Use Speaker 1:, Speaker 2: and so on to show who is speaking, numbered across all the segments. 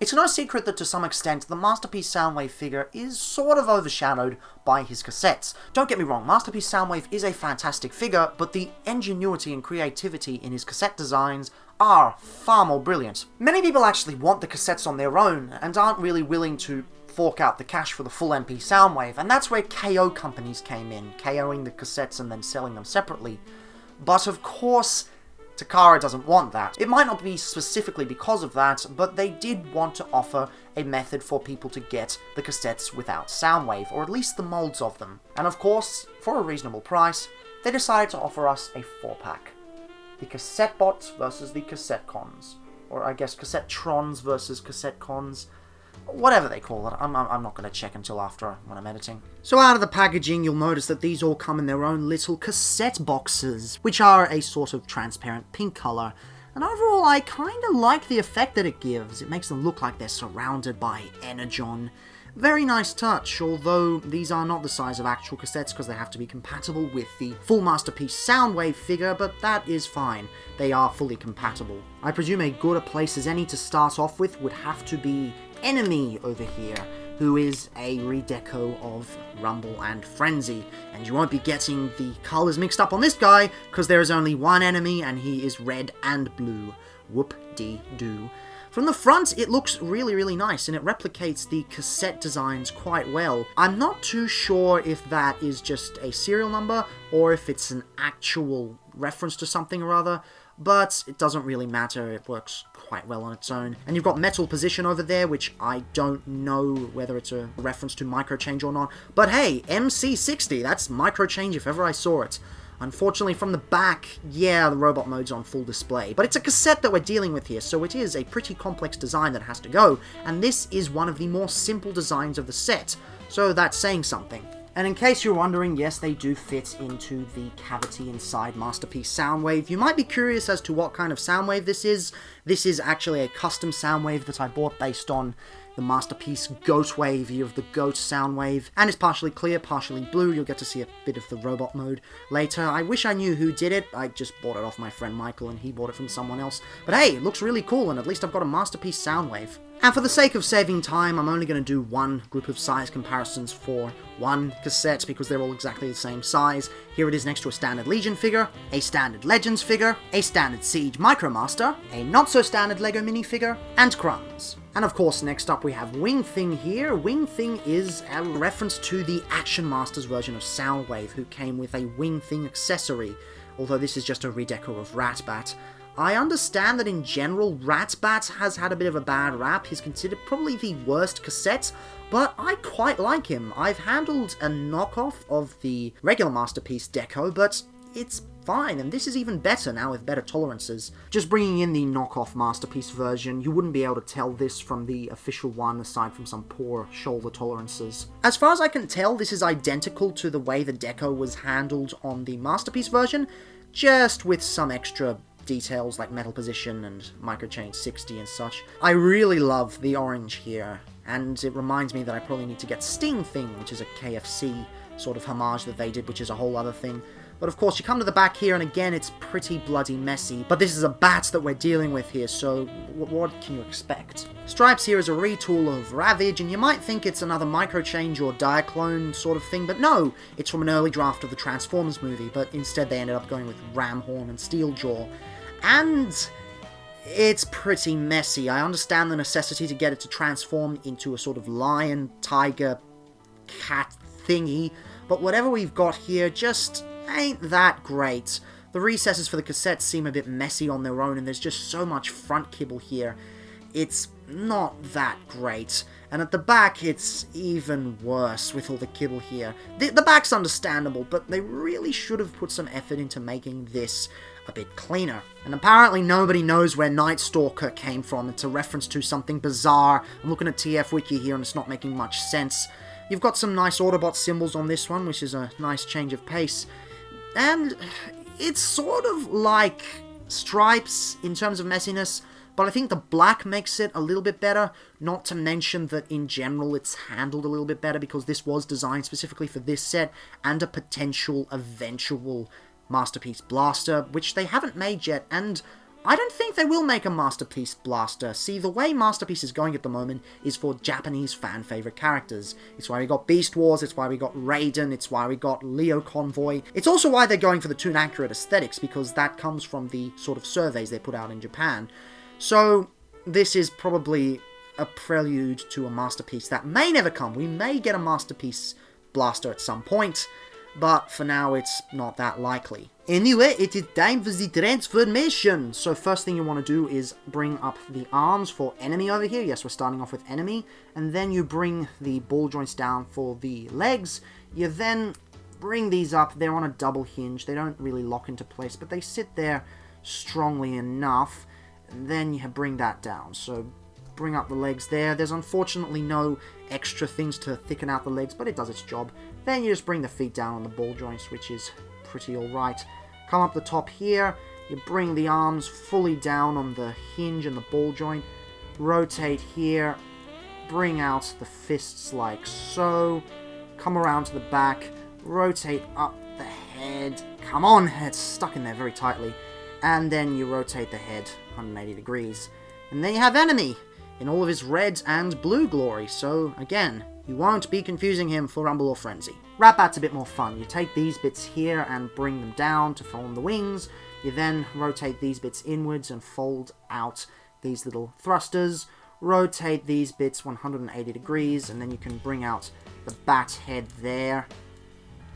Speaker 1: It's no secret that to some extent, the Masterpiece Soundwave figure is sort of overshadowed by his cassettes. Don't get me wrong, Masterpiece Soundwave is a fantastic figure, but the ingenuity and creativity in his cassette designs are far more brilliant. Many people actually want the cassettes on their own, and aren't really willing to fork out the cash for the full MP Soundwave, and that's where KO companies came in, KOing the cassettes and then selling them separately. But of course, Takara doesn't want that. It might not be specifically because of that, but they did want to offer a method for people to get the cassettes without Soundwave, or at least the molds of them. And of course, for a reasonable price, they decided to offer us a 4-pack. The Cassettebots versus the Cassettrons, or I guess Cassettrons versus Cassettcons, whatever they call it. I'm not going to check until after when I'm editing. So out of the packaging, you'll notice that these all come in their own little cassette boxes, which are a sort of transparent pink colour. And overall, I kind of like the effect that it gives. It makes them look like they're surrounded by energon. Very nice touch, although these are not the size of actual cassettes because they have to be compatible with the full Masterpiece Soundwave figure, but that is fine. They are fully compatible. I presume a good a place as any to start off with would have to be Enemy over here, who is a redeco of Rumble and Frenzy, and you won't be getting the colours mixed up on this guy because there is only one enemy and he is red and blue. Whoop-dee-doo. From the front, it looks really, really nice, and it replicates the cassette designs quite well. I'm not too sure if that is just a serial number, or if it's an actual reference to something or other, but it doesn't really matter, it works quite well on its own. And you've got Metal Position over there, which I don't know whether it's a reference to Microchange or not, but hey, MC60, that's Microchange if ever I saw it. Unfortunately, from the back, yeah, the robot mode's on full display, but it's a cassette that we're dealing with here, so it is a pretty complex design that has to go, and this is one of the more simple designs of the set, so that's saying something. And in case you're wondering, yes, they do fit into the cavity inside Masterpiece Soundwave. You might be curious as to what kind of Soundwave this is. This is actually a custom Soundwave that I bought based on the Masterpiece Goat Wave of the Goat Soundwave, and it's partially clear, partially blue. You'll get to see a bit of the robot mode later. I wish I knew who did it. I just bought it off my friend Michael, and he bought it from someone else. But hey, it looks really cool, and at least I've got a Masterpiece Soundwave. And for the sake of saving time, I'm only going to do one group of size comparisons for one cassette, because they're all exactly the same size. Here it is next to a standard Legion figure, a standard Legends figure, a standard Siege Micromaster, a not-so-standard LEGO minifigure, and Crumbs. And of course, next up we have Wing Thing here. Wing Thing is a reference to the Action Masters version of Soundwave, who came with a Wing Thing accessory, although this is just a redeco of Ratbat. I understand that in general, Ratbat has had a bit of a bad rap. He's considered probably the worst cassette, but I quite like him. I've handled a knockoff of the regular Masterpiece deco, but it's fine, and this is even better now with better tolerances. Just bringing in the knockoff Masterpiece version, you wouldn't be able to tell this from the official one, aside from some poor shoulder tolerances. As far as I can tell, this is identical to the way the deco was handled on the Masterpiece version, just with some extra details like Metal Position and Microchange 60 and such. I really love the orange here, and it reminds me that I probably need to get Sting Thing, which is a KFC sort of homage that they did, which is a whole other thing. But of course, you come to the back here, and again, it's pretty bloody messy. But this is a bat that we're dealing with here, so what can you expect? Stripes here is a retool of Ravage, and you might think it's another Microchange or Diaclone sort of thing, but no! It's from an early draft of the Transformers movie, but instead they ended up going with Ramhorn and Steeljaw. And it's pretty messy. I understand the necessity to get it to transform into a sort of lion, tiger, cat thingy, but whatever we've got here just ain't that great. The recesses for the cassettes seem a bit messy on their own, and there's just so much front kibble here. It's not that great. And at the back, it's even worse with all the kibble here. The back's understandable, but they really should have put some effort into making this a bit cleaner. And apparently nobody knows where Night Stalker came from. It's a reference to something bizarre. I'm looking at TF Wiki here, and it's not making much sense. You've got some nice Autobot symbols on this one, which is a nice change of pace. And it's sort of like Stripes in terms of messiness, but I think the black makes it a little bit better, not to mention that in general it's handled a little bit better because this was designed specifically for this set and a potential eventual Masterpiece Blaster, which they haven't made yet, and I don't think they will make a Masterpiece Blaster. See, the way Masterpiece is going at the moment is for Japanese fan-favorite characters. It's why we got Beast Wars, it's why we got Raiden, it's why we got Leo Convoy. It's also why they're going for the toon-accurate aesthetics, because that comes from the sort of surveys they put out in Japan. So, this is probably a prelude to a Masterpiece that may never come. We may get a Masterpiece Blaster at some point, but for now it's not that likely. Anyway, it is time for the transformation. So first thing you want to do is bring up the arms for enemy over here. Yes, we're starting off with enemy. And then you bring the ball joints down for the legs. You then bring these up. They're on a double hinge. They don't really lock into place, but they sit there strongly enough. And then you bring that down. So bring up the legs there. There's unfortunately no extra things to thicken out the legs, but it does its job. Then you just bring the feet down on the ball joints, which is pretty alright. Come up the top here, you bring the arms fully down on the hinge and the ball joint, rotate here, bring out the fists like so, come around to the back, rotate up the head, come on, it's stuck in there very tightly, and then you rotate the head 180 degrees, and then you have enemy in all of his red and blue glory, so again, you won't be confusing him for Rumble or Frenzy. Rat-Bat's a bit more fun. You take these bits here and bring them down to form the wings. You then rotate these bits inwards and fold out these little thrusters. Rotate these bits 180 degrees, and then you can bring out the bat head there.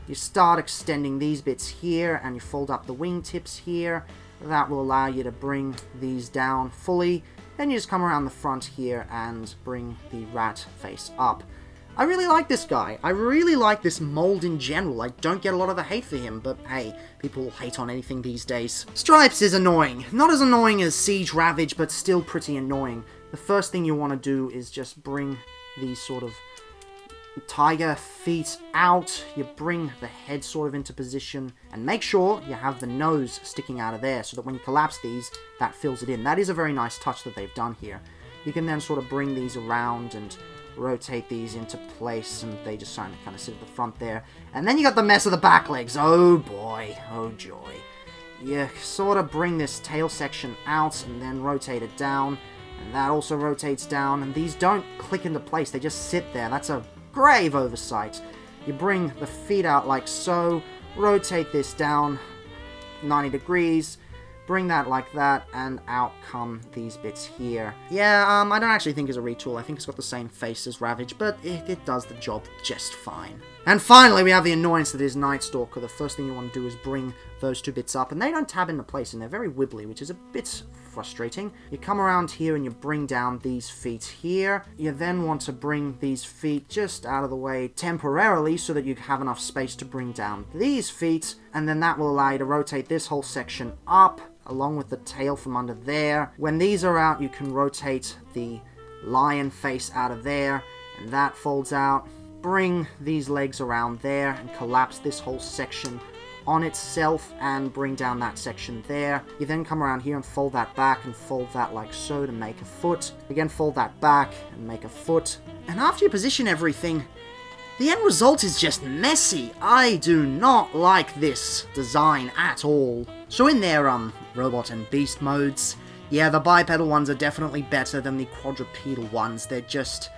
Speaker 1: You start extending these bits here, and you fold up the wingtips here. That will allow you to bring these down fully. Then you just come around the front here and bring the rat face up. I really like this guy. I really like this mold in general. I don't get a lot of the hate for him, but hey, people hate on anything these days. Stripes is annoying. Not as annoying as Siege Ravage, but still pretty annoying. The first thing you want to do is just bring these sort of tiger feet out. You bring the head sort of into position, and make sure you have the nose sticking out of there, so that when you collapse these, that fills it in. That is a very nice touch that they've done here. You can then sort of bring these around and rotate these into place, and they just kind of sit at the front there. And then you got the mess of the back legs. Oh boy, oh joy. You sort of bring this tail section out and then rotate it down, and that also rotates down, and these don't click into place, they just sit there. That's a grave oversight. You bring the feet out like so, rotate this down 90 degrees, bring that like that, and out come these bits here. Yeah, I don't actually think it's a retool. I think it's got the same face as Ravage, but it does the job just fine. And finally, we have the annoyance that is Night Stalker. The first thing you want to do is bring those two bits up, and they don't tab into place, and they're very wibbly, which is a bit frustrating. You come around here and you bring down these feet here. You then want to bring these feet just out of the way temporarily so that you have enough space to bring down these feet, and then that will allow you to rotate this whole section up, along with the tail from under there. When these are out, you can rotate the lion face out of there, and that folds out. Bring these legs around there and collapse this whole section on itself and bring down that section there. You then come around here and fold that back and fold that like so to make a foot. Again, fold that back and make a foot. And after you position everything, the end result is just messy. I do not like this design at all. So in their robot and beast modes, yeah, the bipedal ones are definitely better than the quadrupedal ones. They're just,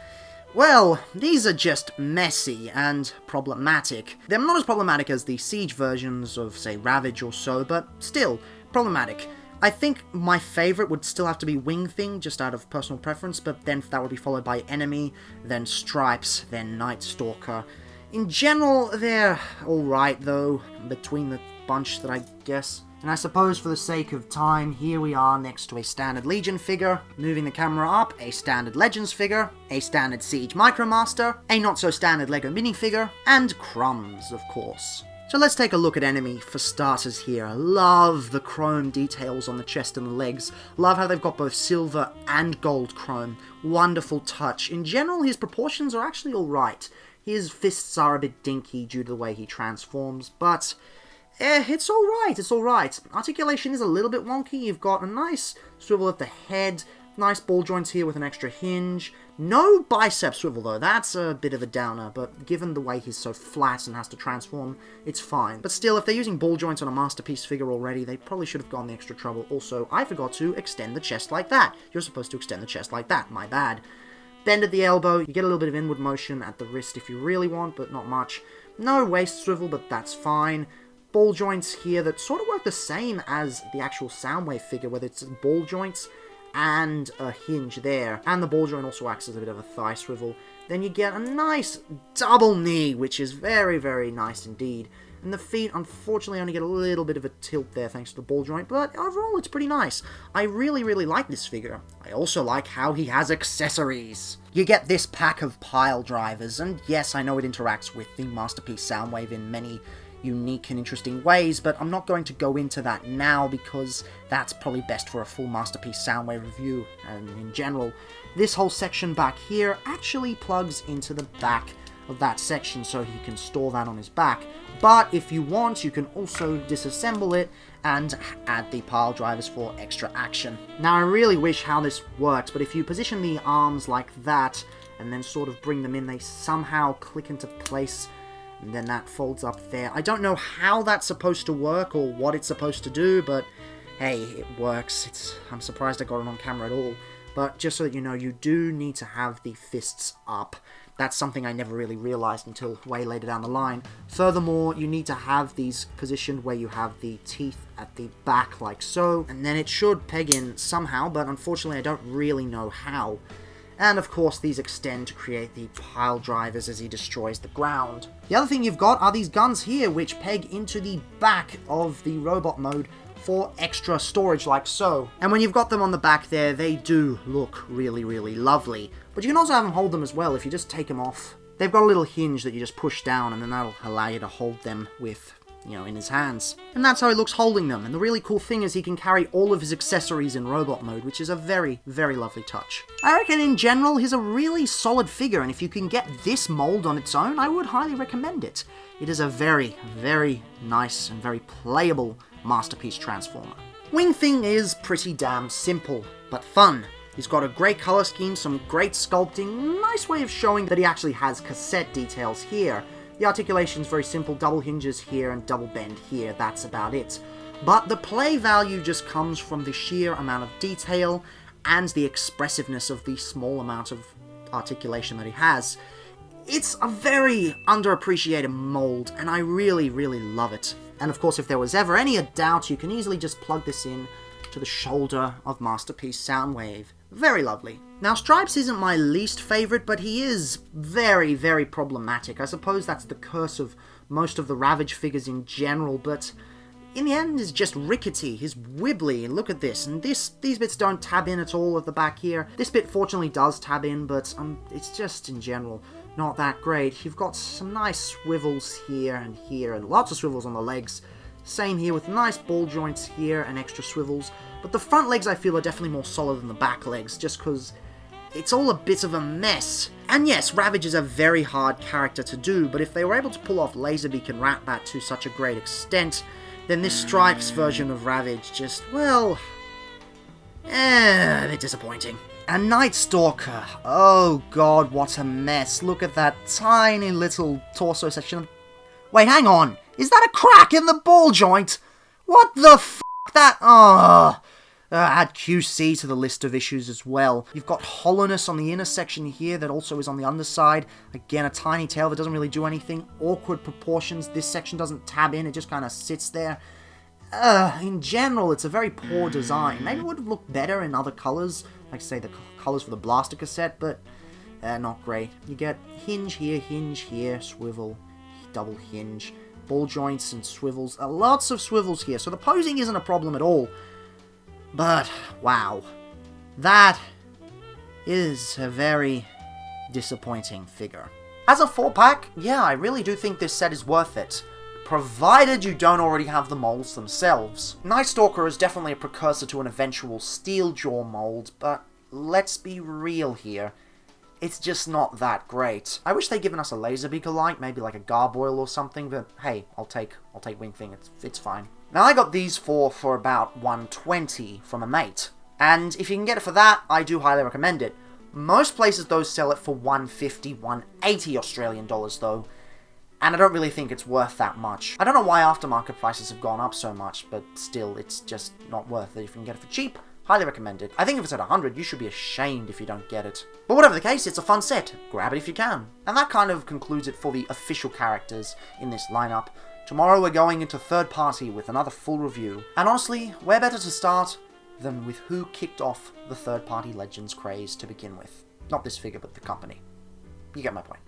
Speaker 1: well, these are just messy and problematic. They're not as problematic as the Siege versions of, say, Ravage or so, but still problematic. I think my favourite would still have to be Wing Thing, just out of personal preference, but then that would be followed by Enemy, then Stripes, then Night Stalker. In general, they're alright though, between the bunch that I guess. And I suppose for the sake of time, here we are next to a standard Legion figure, moving the camera up, a standard Legends figure, a standard Siege Micromaster, a not-so-standard LEGO minifigure, and Crumbs, of course. So let's take a look at Enemy for starters here. Love the chrome details on the chest and the legs. Love how they've got both silver and gold chrome. Wonderful touch. In general, his proportions are actually alright. His fists are a bit dinky due to the way he transforms, but it's alright, it's alright. Articulation is a little bit wonky. You've got a nice swivel at the head, Nice ball joints here with an extra hinge. No bicep swivel though, that's a bit of a downer, but given the way he's so flat and has to transform, it's fine. But still, if they're using ball joints on a Masterpiece figure already, they probably should have gone the extra trouble. Also, I forgot to extend the chest like that. You're supposed to extend the chest like that, my bad. Bend at the elbow, you get a little bit of inward motion at the wrist if you really want, but not much. No waist swivel, but that's fine. Ball joints here that sort of work the same as the actual Soundwave figure, whether it's ball joints and a hinge there. And the ball joint also acts as a bit of a thigh swivel. Then you get a nice double knee, which is very, very nice indeed. And the feet, unfortunately, only get a little bit of a tilt there thanks to the ball joint, but overall it's pretty nice. I really, really like this figure. I also like how he has accessories. You get this pack of pile drivers, and yes, I know it interacts with the Masterpiece Soundwave in many unique and interesting ways, but I'm not going to go into that now because that's probably best for a full Masterpiece Soundwave review. And in general, this whole section back here actually plugs into the back of that section, so he can store that on his back. But if you want, you can also disassemble it and add the pile drivers for extra action. Now, I really wish how this works, but if you position the arms like that and then sort of bring them in, they somehow click into place, and then that folds up there. I don't know how that's supposed to work or what it's supposed to do, but hey, it works. I'm surprised I got it on camera at all. But just so that you know, you do need to have the fists up. That's something I never really realized until way later down the line. Furthermore, you need to have these positioned where you have the teeth at the back like so, and then it should peg in somehow, but unfortunately I don't really know how. And of course these extend to create the pile drivers as he destroys the ground. The other thing you've got are these guns here, which peg into the back of the robot mode for extra storage like so. And when you've got them on the back there, they do look really, really lovely. But you can also have them hold them as well if you just take them off. They've got a little hinge that you just push down, and then that'll allow you to hold them with, you know, in his hands. And that's how he looks holding them. And the really cool thing is he can carry all of his accessories in robot mode, which is a very, very lovely touch. I reckon in general, he's a really solid figure, and if you can get this mold on its own, I would highly recommend it. It is a very, very nice and very playable Masterpiece Transformer. Wing Thing is pretty damn simple, but fun. He's got a great color scheme, some great sculpting, nice way of showing that he actually has cassette details here. The articulation's very simple, double hinges here and double bend here, that's about it. But the play value just comes from the sheer amount of detail and the expressiveness of the small amount of articulation that he has. It's a very underappreciated mold, and I really, really love it. And of course, if there was ever any doubt, you can easily just plug this in to the shoulder of Masterpiece Soundwave. Very lovely. Now, Stripes isn't my least favourite, but he is very, very problematic. I suppose that's the curse of most of the Ravage figures in general, but in the end, he's just rickety, he's wibbly, and look at this, and these bits don't tab in at all at the back here. This bit fortunately does tab in, but it's just, in general, not that great. You've got some nice swivels here, and lots of swivels on the legs. Same here with nice ball joints here and extra swivels, but the front legs I feel are definitely more solid than the back legs, just because it's all a bit of a mess. And yes, Ravage is a very hard character to do, but if they were able to pull off Laserbeak and Ratbat to such a great extent, then this Stripes version of Ravage just, well, a bit disappointing. And Night Stalker, oh god, what a mess. Look at that tiny little torso section. Wait, hang on, is that a crack in the ball joint? What the f***? Add QC to the list of issues as well. You've got hollowness on the inner section here that also is on the underside. Again, a tiny tail that doesn't really do anything. Awkward proportions. This section doesn't tab in, it just kind of sits there. In general, it's a very poor design. Maybe it would have looked better in other colors, like say the colors for the Blaster cassette, but not great. You get hinge here, swivel, double hinge, ball joints and swivels. Lots of swivels here, so the posing isn't a problem at all. But, wow, that is a very disappointing figure. As a 4-pack, yeah, I really do think this set is worth it, provided you don't already have the molds themselves. Night Stalker is definitely a precursor to an eventual Steeljaw mold, but let's be real here. It's just not that great. I wish they'd given us a Laserbeak alike, maybe like a Garboil or something, but hey, I'll take Wing Thing, it's fine. Now I got these for about $120 from a mate. And if you can get it for that, I do highly recommend it. Most places, though, sell it for $150, $180 Australian dollars, though, and I don't really think it's worth that much. I don't know why aftermarket prices have gone up so much, but still, it's just not worth it. If you can get it for cheap, highly recommend it. I think if it's at 100, you should be ashamed if you don't get it. But whatever the case, it's a fun set. Grab it if you can. And that kind of concludes it for the official characters in this lineup. Tomorrow we're going into third party with another full review. And honestly, where better to start than with who kicked off the third party Legends craze to begin with. Not this figure, but the company. You get my point.